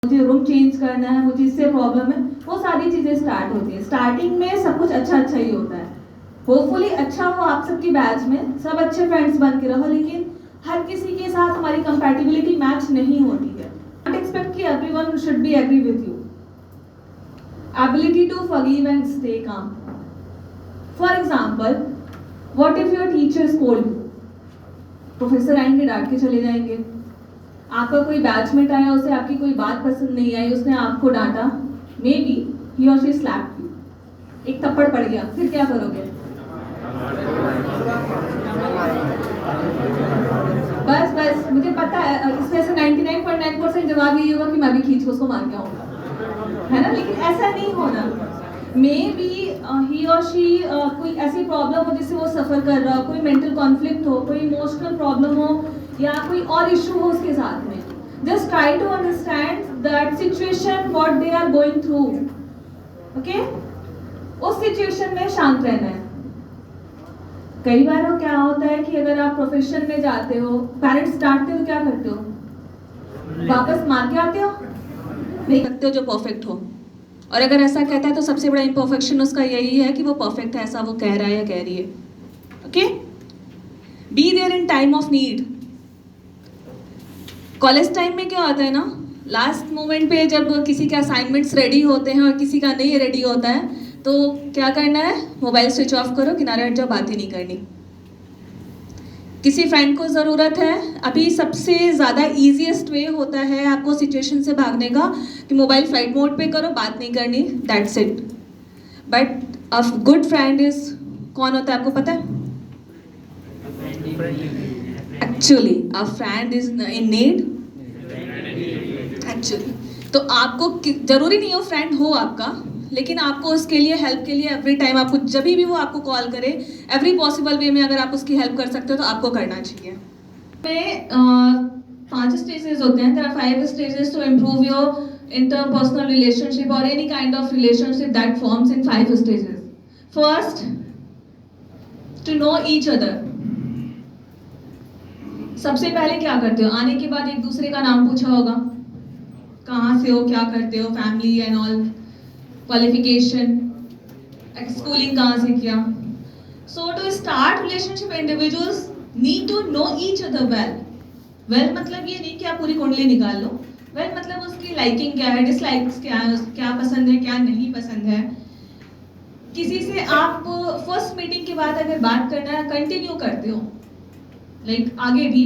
मुझे room change करना है, मुझे इससे प्रॉब्लम है, वो सारी चीज़ें स्टार्ट होती है। स्टार्टिंग में सब कुछ अच्छा ही होता है। होपफुली अच्छा हो आप सबकी बैच में, सब अच्छे फ्रेंड्स बन के रहो, लेकिन हर किसी के साथ हमारी कंपैटिबिलिटी मैच नहीं होती है। डोंट एक्सपेक्ट कि everyone should be agree with you. Ability to forgive and stay calm. For example, what if your teacher scold you? Professor आएंगे, डांट के चले जाएंगे। आपका कोई बैचमेट आया, उसे आपकी कोई बात पसंद नहीं आई, उसने आपको डांटा, मे बी ही और शी स्लैप्ड यू, एक थप्पड़ पड़ गया, फिर क्या करोगे? बस बस मुझे पता है इसमें से 99.9% जवाब यही होगा कि मैं भी खींच के उसको मार के आऊंगा, है ना? लेकिन ऐसा नहीं होना। मे बी ही और शी कोई ऐसी प्रॉब्लम हो जिससे वो सफ़र कर रहा हो, कोई मेंटल कॉन्फ्लिक्ट हो, कोई इमोशनल प्रॉब्लम हो, या कोई और इशू हो उसके साथ में। Just try to understand that situation, what they are going through. Okay, उस सिचुएशन में शांत रहना है। कई बार वो क्या होता है कि अगर आप प्रोफेशन में जाते हो, पेरेंट्स डांटते हो, क्या करते हो? वापस मार के आते हो? नहीं करते हो जो परफेक्ट हो। और अगर ऐसा कहता है तो सबसे बड़ा इम्परफेक्शन उसका यही है कि वो परफेक्ट है, ऐसा वो कह रहा है या कह रही है। Okay, be there in time of need. College time में क्या होता है ना, लास्ट मोमेंट पे जब किसी के असाइनमेंट्स रेडी होते हैं और किसी का नहीं रेडी होता है, तो क्या करना है? मोबाइल स्विच ऑफ करो, किनारे हट जाओ, बात ही नहीं करनी। किसी फ्रेंड को ज़रूरत है, अभी सबसे ज़्यादा ईजीएस्ट वे होता है आपको सिचुएशन से भागने का कि मोबाइल फ्लाइट मोड पे करो, बात नहीं करनी, that's it. But a good friend is कौन होता है आपको पता है? Actually a friend is in need. Actually तो आपको जरूरी नहीं हो फ्रेंड हो आपका, लेकिन आपको उसके लिए हेल्प के लिए एवरी टाइम, आपको जब भी वो आपको कॉल करे, एवरी पॉसिबल वे में अगर आप उसकी हेल्प कर सकते हो तो आपको करना चाहिए। में 5 स्टेजेस होते हैं। There are 5 stages to improve your interpersonal relationship or any kind of relationship that forms in 5 stages. First, to know each other. सबसे पहले क्या करते हो? आने के बाद एक दूसरे का नाम पूछा होगा, कहाँ से हो, क्या करते हो, family and all, qualification, schooling कहाँ से किया। So to start relationship, individuals need to know each other well. Well मतलब ये नहीं कि आप पूरी कुंडली निकाल लो। वेल मतलब उसकी लाइकिंग क्या है, डिसलाइक्स क्या है, क्या पसंद है, क्या नहीं पसंद है। किसी से आप फर्स्ट मीटिंग के बाद अगर बात करना है, कंटिन्यू करते हो, लाइक आगे भी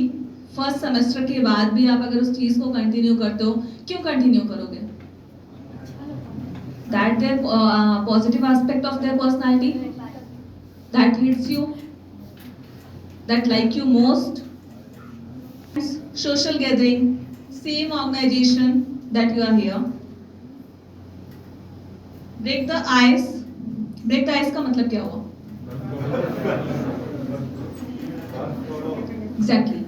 फर्स्ट सेमेस्टर के बाद भी आप अगर उस चीज को कंटिन्यू करते हो, क्यों कंटिन्यू करोगे? That their positive aspect of their personality that hits you, that like you most, social gathering, same organization that you are here. Break the ice. Break the ice का मतलब क्या हुआ? Exactly.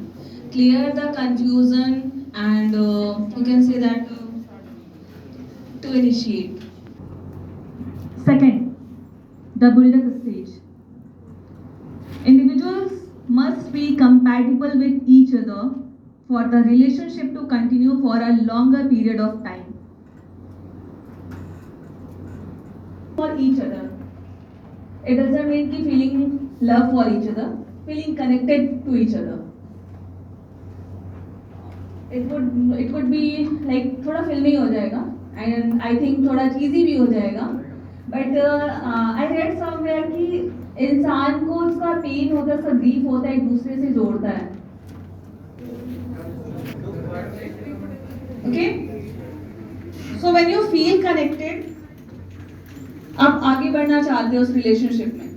Clear the confusion and you can say that to initiate. Second, the build-up stage. Individuals must be compatible with each other for the relationship to continue for a longer period of time. For each other. It doesn't mean ki feeling love for each other, feeling connected to each other. It could be like थोड़ा फिल्मी हो जाएगा and I think थोड़ा cheesy भी हो जाएगा, but I read somewhere कि इंसान को उसका पेन होता है, उसका ग्रीफ होता है, एक दूसरे से जोड़ता है। Okay? So when you feel connected, आप आगे बढ़ना चाहते हो उस रिलेशनशिप में,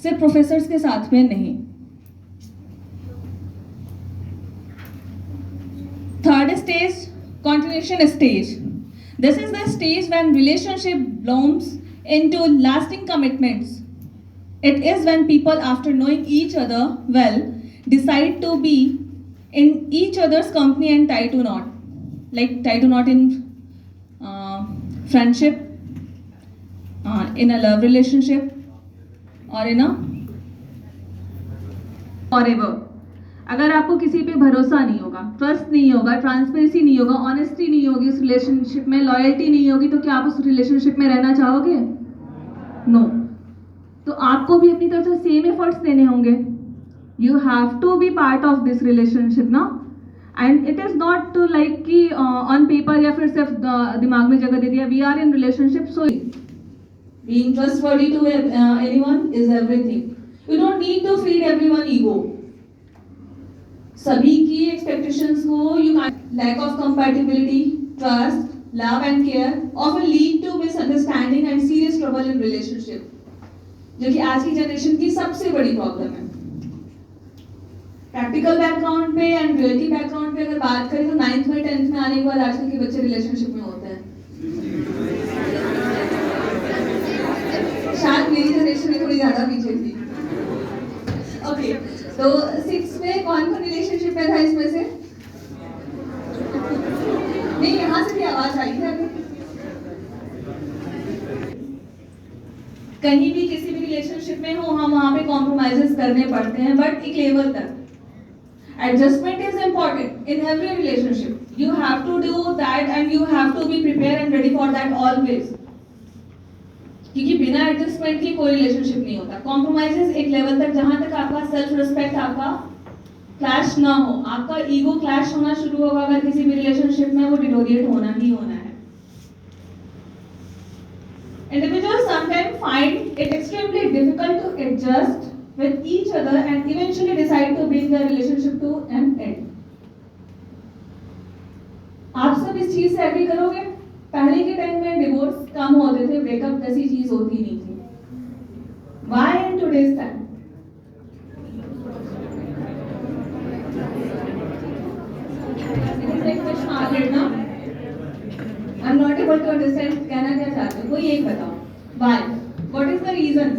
सिर्फ प्रोफेसर्स के साथ में नहीं। Third stage, continuation stage. This is the stage when relationship blooms into lasting commitments. It is when people, after knowing each other well, decide to be in each other's company and tie to knot. Like tie to knot in friendship, in a love relationship, or in a forever. अगर आपको किसी पे भरोसा नहीं होगा, trust नहीं होगा, transparency नहीं होगा, ऑनेस्टी नहीं होगी उस रिलेशनशिप में, लॉयल्टी नहीं होगी, तो क्या आप उस रिलेशनशिप में रहना चाहोगे? नो। तो आपको भी अपनी तरफ से सेम एफर्ट्स देने होंगे. You have to be part of this relationship ना. And it is not to like कि ऑन पेपर या फिर सिर्फ दिमाग में जगह दे दिया. We are in relationship, so being trustworthy to anyone is everything. You don't need to feed everyone ego. सभी की एक्सपेक्टेशंस को you lack of compatibility, trust, love and care often lead to misunderstanding and serious trouble in relationship, जो कि आज की generation की सबसे बड़ी प्रॉब्लम है. प्रैक्टिकल बैकग्राउंड पे एंड रियलिटी बैकग्राउंड पे अगर बात करें तो 9th में 10th में आने के बाद आजकल के बच्चे रिलेशनशिप में होते हैं. शायद मेरी जनरेशन में थोड़ी ज्यादा पीछे थी. ओके, तो 6th में कौन कौन रिलेशनशिप में था इसमें से? नहीं, यहाँ से भी आवाज आई है. कहीं भी किसी भी रिलेशनशिप में हो, हम वहां पे कॉम्प्रोमाइजेस करने पड़ते हैं, बट एक लेवल तक. Adjustment is important in every relationship. You have to do that and you have to be prepared and ready for that always. क्योंकि बिना एडजस्टमेंट के कोई रिलेशनशिप नहीं होता. कॉम्प्रोमाइजेस एक लेवल तक, जहां तक आपका सेल्फ रिस्पेक्ट आपका क्लैश ना हो, आपका ईगो क्लैश होना शुरू होगा अगर किसी भी रिलेशनशिप में, वो डिटोरिएट होना ही होना है. Individuals sometimes find it extremely difficult to adjust with each other and eventually decide to bring the relationship to an end. आप सब इस चीज से एग्री करोगे? पहले के टाइम में डिवोर्स कम होते थे, ब्रेकअप जैसी चीज होती नहीं थी. Why in today's time? It is like question market ना? I'm not able to understand. कहना क्या चाहते हो? कोई एक बताओ. Why? What is the reason?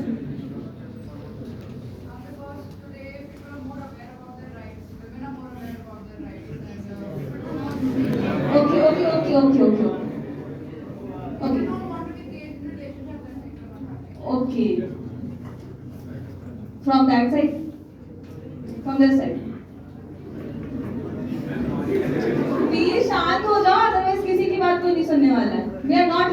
Okay. From that side? From this side? Please शांत हो जाओ, otherwise किसी की बात कोई नहीं सुनने वाला है. We are not